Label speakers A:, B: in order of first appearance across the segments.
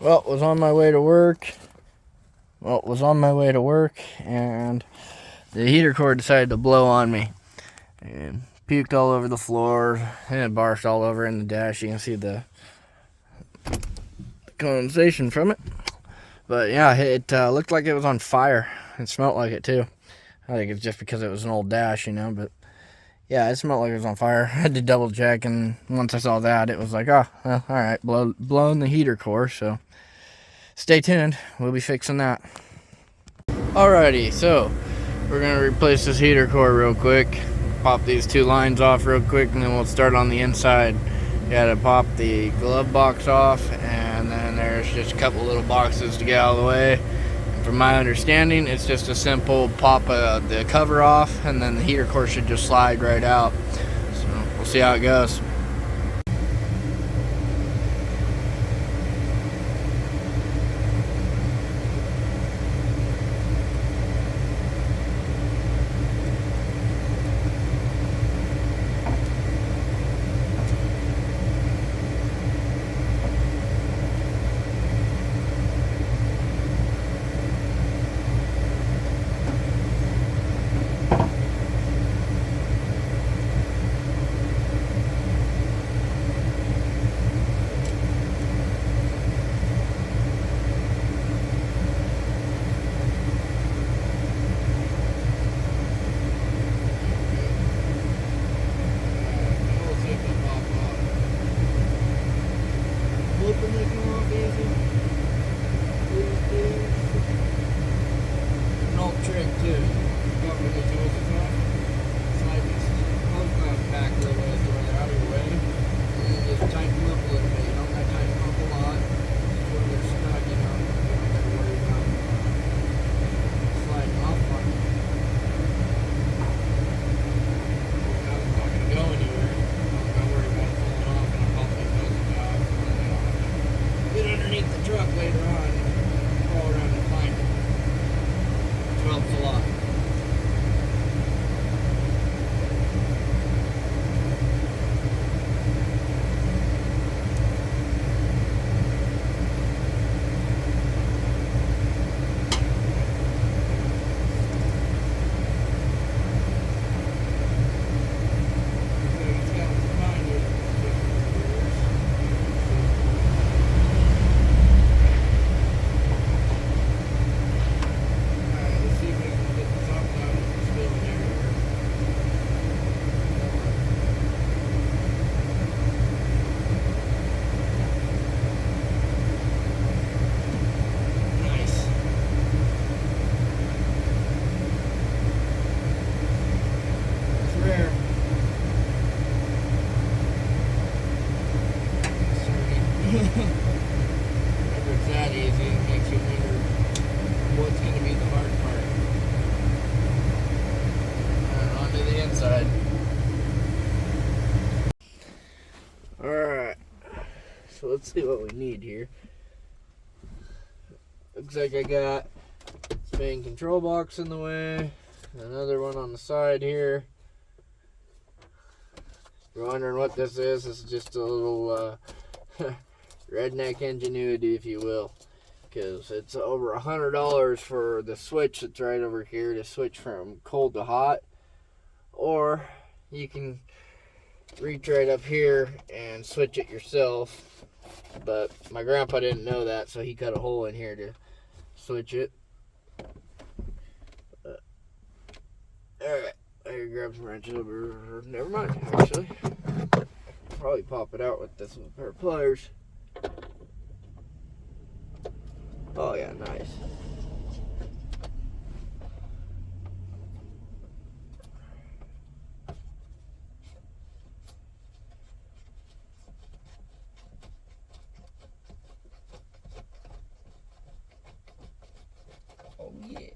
A: Was on my way to work. And the heater cord decided to blow on me and puked all over the floor, and it barfed all over in the dash. You can see the condensation from it. But yeah, it looked like it was on fire. It smelled like it too. I think it's just because it was an old dash, but yeah, it smelled like it was on fire. I had to double check, and once I saw that, it was like, oh, well, all right, blowing the heater core. So stay tuned. We'll be fixing that. Alrighty, so we're gonna replace this heater core real quick. Pop these two lines off real quick, and then we'll start on the inside. You gotta pop the glove box off, and then there's just a couple little boxes to get out of the way. And from my understanding, it's just a simple pop the cover off, and then the heater core should just slide right out. So we'll see how it goes. An old trick too. Got rid of the tools and stuff. Slide these hose clamps back a little bit so they're out of your way. And then just tighten them up a little bit. You don't got to tighten them up a lot. Just where they're snug, you don't got to worry about sliding off on you. Now it's not going to go anywhere. I'm not worry about it falling off and I'm popping these hoses off. And then I don't have to get underneath the truck later on and crawl around and find it. Which helps a lot. Whenever it's that easy, it makes you wonder what's going to be the hard part. Onto the inside. Alright, so let's see what we need here. Looks like I got this main control box in the way, another one on the side here. If you're wondering what this is just a little redneck ingenuity, if you will, because it's over $100 for the switch that's right over here to switch from cold to hot, or you can reach right up here and switch it yourself. But my grandpa didn't know that, so he cut a hole in here to switch it. Alright, I gotta grab some wrenches over. Never mind, actually. Probably pop it out with this with a pair of pliers. Oh yeah, nice. Oh yeah.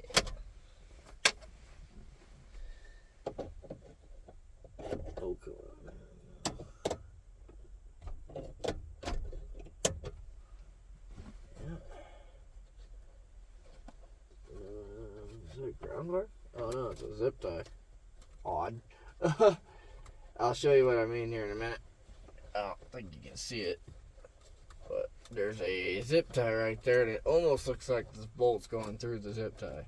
A: Oh, come on. Is it a ground bar? Oh no, it's a zip tie. Odd. I'll show you what I mean here in a minute. I don't think you can see it, but there's a zip tie right there, and it almost looks like this bolt's going through the zip tie.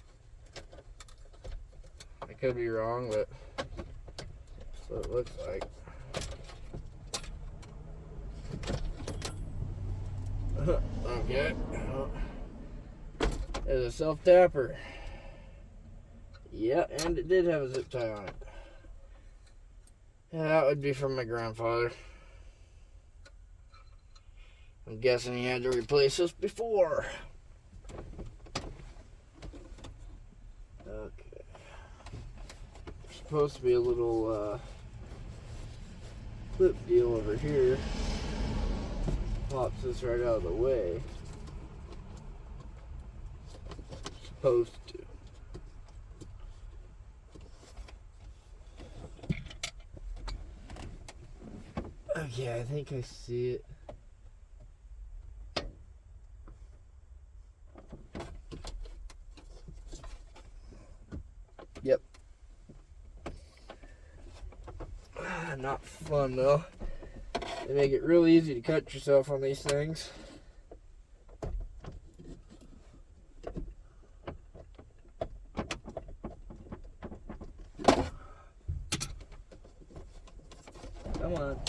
A: I could be wrong, but that's what it looks like. Okay. There's a self-tapper. Yeah, and it did have a zip tie on it. Yeah, that would be from my grandfather. I'm guessing he had to replace this before. Okay. There's supposed to be a little clip deal over here. Pops this right out of the way. Supposed to. Okay, I think I see it. Yep. Not fun though. They make it real easy to cut yourself on these things. Come on.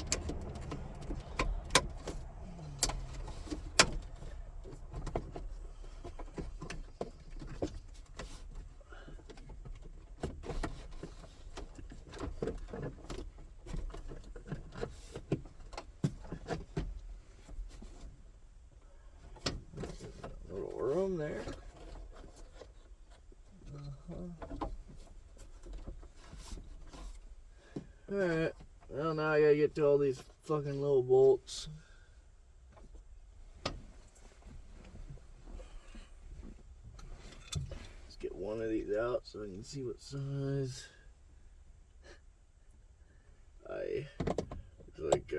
A: Little room there. Alright. Well, now I gotta get to all these fucking little bolts. Let's get one of these out so I can see what size. Looks like,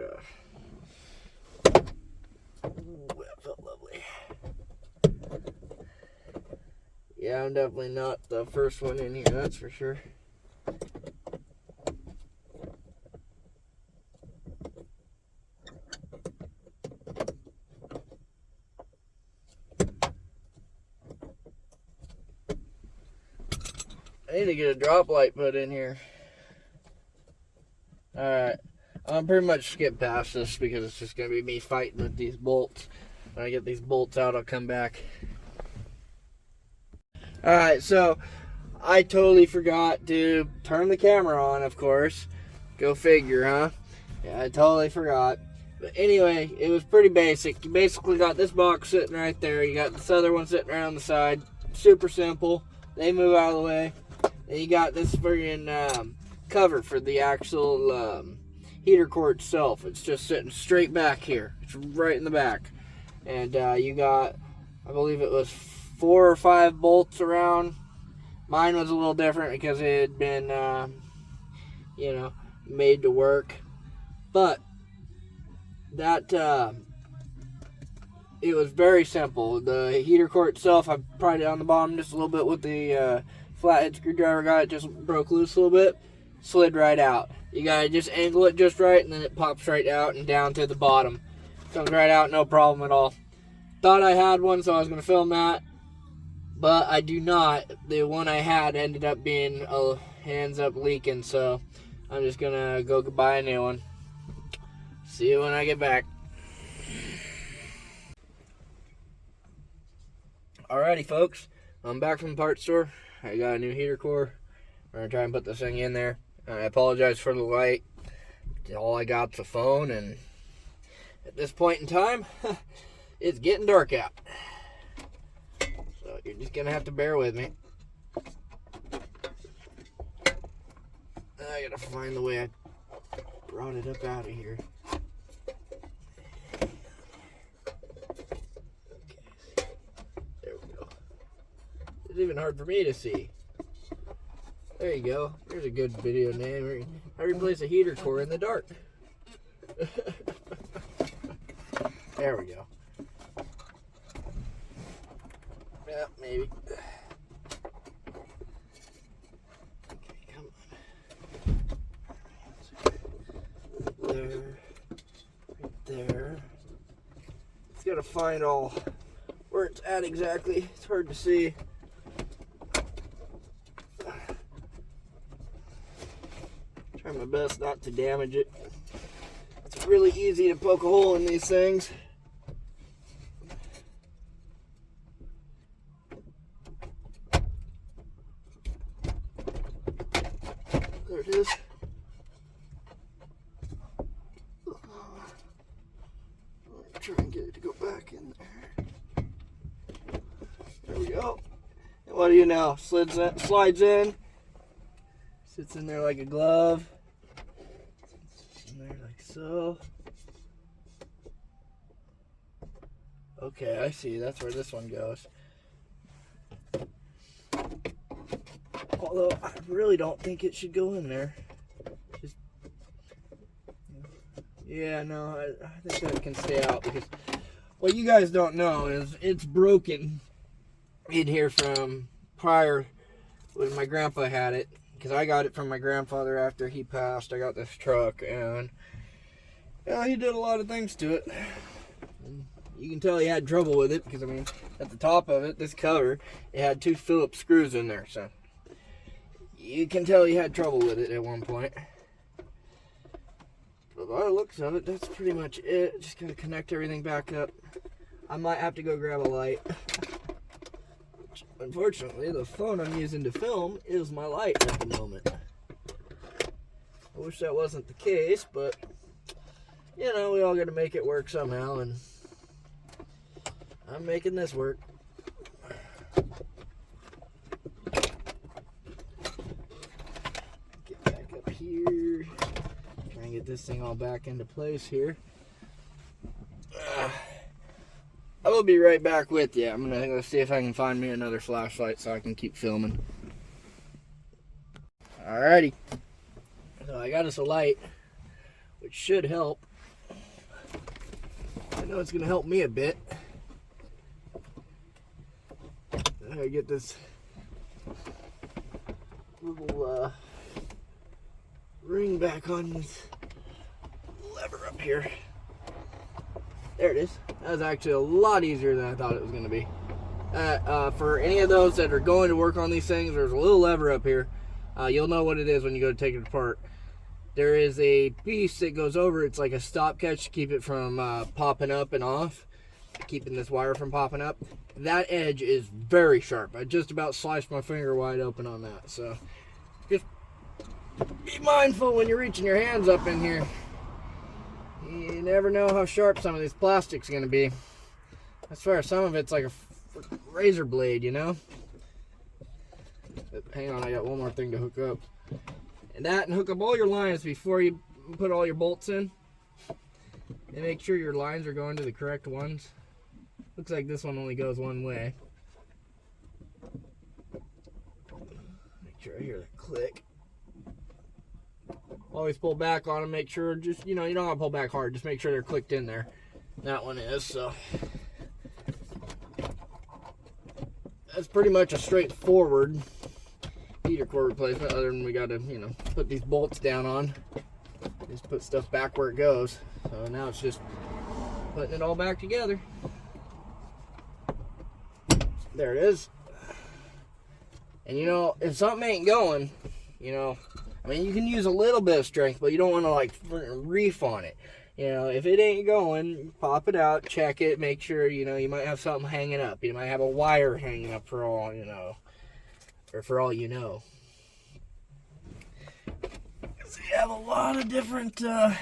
A: ooh, that felt lovely. Yeah, I'm definitely not the first one in here, that's for sure. I need to get a drop light put in here. Alright. I'm pretty much skip past this because it's just going to be me fighting with these bolts. When I get these bolts out, I'll come back. Alright, so I totally forgot to turn the camera on, of course. Go figure, huh? Yeah, I totally forgot. But anyway, it was pretty basic. You basically got this box sitting right there. You got this other one sitting right on the side. Super simple. They move out of the way. And you got this friggin' cover for the actual heater core itself. It's just sitting straight back here. It's right in the back. And you got, I believe it was 4 or 5 bolts around. Mine was a little different because it had been, you know, made to work. But that, it was very simple. The heater core itself, I pried it on the bottom just a little bit with the flathead screwdriver. Got it just broke loose a little bit. Slid right out. You gotta just angle it just right, and then it pops right out and down to the bottom. Comes right out, no problem at all. Thought I had one, so I was gonna film that, but I do not. The one I had ended up being ends up leaking, so I'm just gonna go buy a new one. See you when I get back. Alrighty, folks, I'm back from the parts store. I got a new heater core. We're gonna try and put this thing in there. I apologize for the light. All I got's a phone, and at this point in time, it's getting dark out. So you're just gonna have to bear with me. I gotta find the way I brought it up out of here. Okay, there we go. It's even hard for me to see. There you go. There's a good video name. I replace a heater core in the dark. There we go. Yeah, maybe. Okay, come on. There. Right there. It's got a find all where it's at exactly. It's hard to see. Try my best not to damage it. It's really easy to poke a hole in these things. There it is. Try and get it to go back in there. There we go. And what do you know? Slides in. Sits in there like a glove. Sits in there like so. Okay, I see. That's where this one goes. Although I really don't think it should go in there. Just, yeah, no, I think that can stay out, because what you guys don't know is it's broken in here from prior when my grandpa had it, because I got it from my grandfather after he passed. I got this truck, and he did a lot of things to it. And you can tell he had trouble with it, because I mean, at the top of it, this cover, it had 2 Phillips screws in there, so you can tell he had trouble with it at one point. But by the looks of it, that's pretty much it. Just gotta connect everything back up. I might have to go grab a light. Unfortunately, the phone I'm using to film is my light at the moment. I wish that wasn't the case, but you know, we all gotta make it work somehow, and I'm making this work. Get back up here. Try and get this thing all back into place here. I will be right back with you. I'm gonna go see if I can find me another flashlight so I can keep filming. Alrighty. So I got us a light, which should help. I know it's gonna help me a bit. I gotta get this little ring back on this lever up here. There it is. That was actually a lot easier than I thought it was going to be. For any of those that are going to work on these things, there's a little lever up here. You'll know what it is when you go to take it apart. There is a piece that goes over. It's like a stop catch to keep it from popping up and off, keeping this wire from popping up. That edge is very sharp. I just about sliced my finger wide open on that. So just be mindful when you're reaching your hands up in here. You never know how sharp some of this plastic's going to be. I swear, some of it's like a razor blade, you know? But hang on, I got one more thing to hook up. And hook up all your lines before you put all your bolts in. And make sure your lines are going to the correct ones. Looks like this one only goes one way. Make sure I hear that click. Always pull back on them, make sure, just, you know, you don't want to pull back hard, just make sure they're clicked in there. That one is, so. That's pretty much a straightforward heater core replacement, other than we got to, you know, put these bolts down on. Just put stuff back where it goes. So now it's just putting it all back together. There it is. And you know, if something ain't going, you know, I mean, you can use a little bit of strength, but you don't want to like reef on it. You know, if it ain't going, pop it out, check it, make sure, you know, you might have something hanging up. You might have a wire hanging up for all, you know, or for all you know. So you have a lot of different, oh,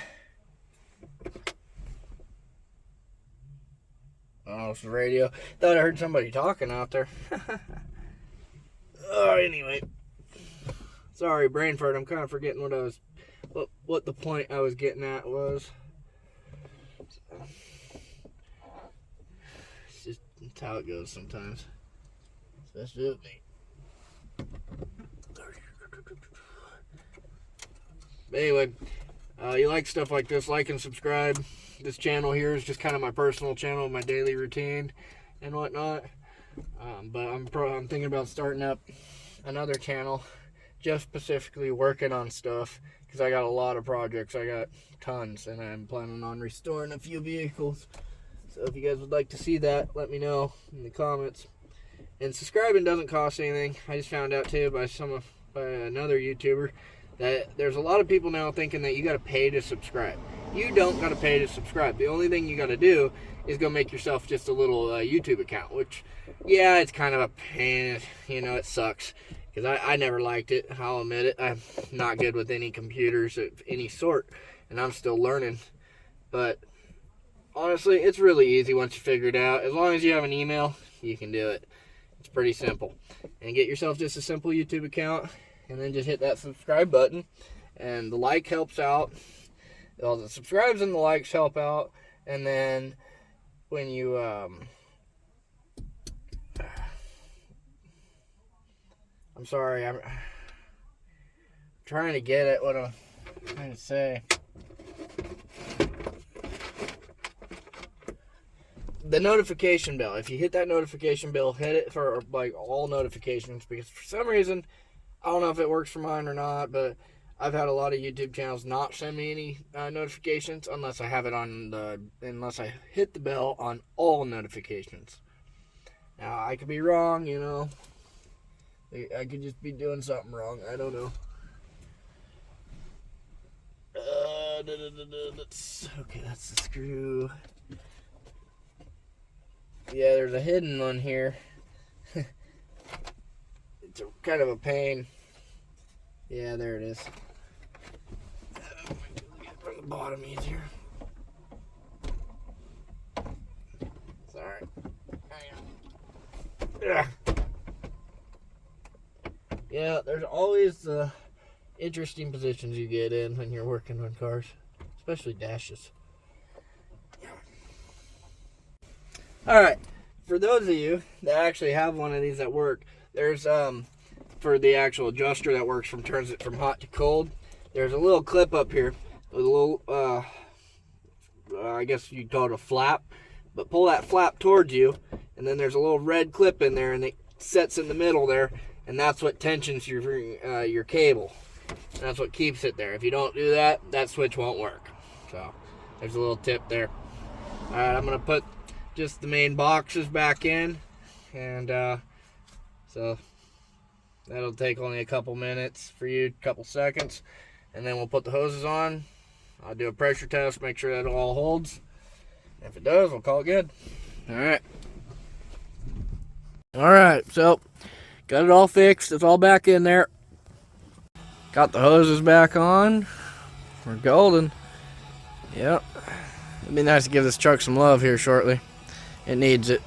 A: it's the radio. Thought I heard somebody talking out there. Oh, anyway. Sorry, brain fart. I'm kind of forgetting what the point I was getting at was. It's just it's how it goes sometimes. Especially with me. But anyway, you like stuff like this, like and subscribe. This channel here is just kind of my personal channel, my daily routine and whatnot. But I'm thinking about starting up another channel, just specifically working on stuff, because I got a lot of projects. I got tons, and I'm planning on restoring a few vehicles. So if you guys would like to see that, let me know in the comments. And subscribing doesn't cost anything. I just found out too by another YouTuber that there's a lot of people now thinking that you got to pay to subscribe. You don't got to pay to subscribe. The only thing you got to do is go make yourself just a little YouTube account, which, yeah, it's kind of a pain. You know, it sucks because I never liked it. I'll admit it. I'm not good with any computers of any sort, and I'm still learning. But honestly, it's really easy once you figure it out. As long as you have an email, you can do it. It's pretty simple. And get yourself just a simple YouTube account, and then just hit that subscribe button. And the like helps out. All the subscribes and the likes help out. And then when you I'm sorry, I'm trying to get at what I'm trying to say. The notification bell. If you hit that notification bell, hit it for like all notifications, because for some reason, I don't know if it works for mine or not, but I've had a lot of YouTube channels not send me any notifications unless I have it on unless I hit the bell on all notifications. Now I could be wrong, you know. I could just be doing something wrong. I don't know. Okay, that's the screw. Yeah, there's a hidden one here. It's kind of a pain. Yeah, there it is. Get it from the bottom easier. Sorry. Hang on. Yeah, there's always the interesting positions you get in when you're working on cars, especially dashes. Alright, for those of you that actually have one of these at work, there's, for the actual adjuster that works turns it from hot to cold, there's a little clip up here, with a little, I guess you'd call it a flap, but pull that flap towards you, and then there's a little red clip in there, and it sets in the middle there, and that's what tensions your cable. And that's what keeps it there. If you don't do that, that switch won't work. So, there's a little tip there. Alright, I'm going to put just the main boxes back in, and so that'll take only a couple minutes for you, a couple seconds, and then we'll put the hoses on. I'll do a pressure test, make sure that it all holds. If it does, we'll call it good. Alright, so got it all fixed. It's all back in there. Got the hoses back on. We're golden. Yep. It'd be nice to give this truck some love here shortly. It needs it.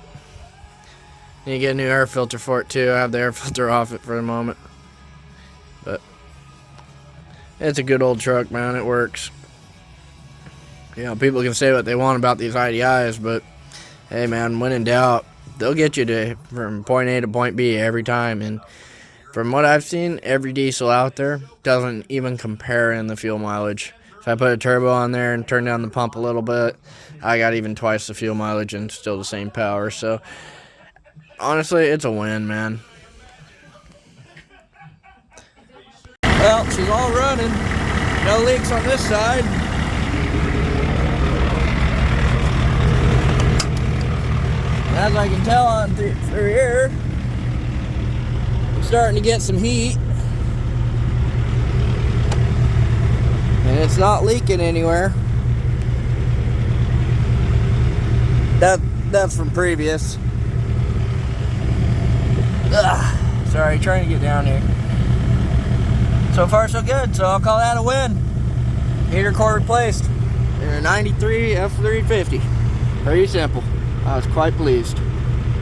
A: Need to get a new air filter for it too. I have the air filter off it for the moment. But it's a good old truck, man. It works. You know, people can say what they want about these IDIs, but hey, man, when in doubt, they'll get you from point A to point B every time. And from what I've seen, every diesel out there doesn't even compare in the fuel mileage. If I put a turbo on there and turn down the pump a little bit, I got even twice the fuel mileage and still the same power. So, honestly, it's a win, man. Well, she's all running. No leaks on this side. As I can tell on through here, I'm starting to get some heat. And it's not leaking anywhere. That's from previous. Sorry, trying to get down here. So far so good, so I'll call that a win. Heater core replaced. In a 93 F350. Pretty simple. I was quite pleased.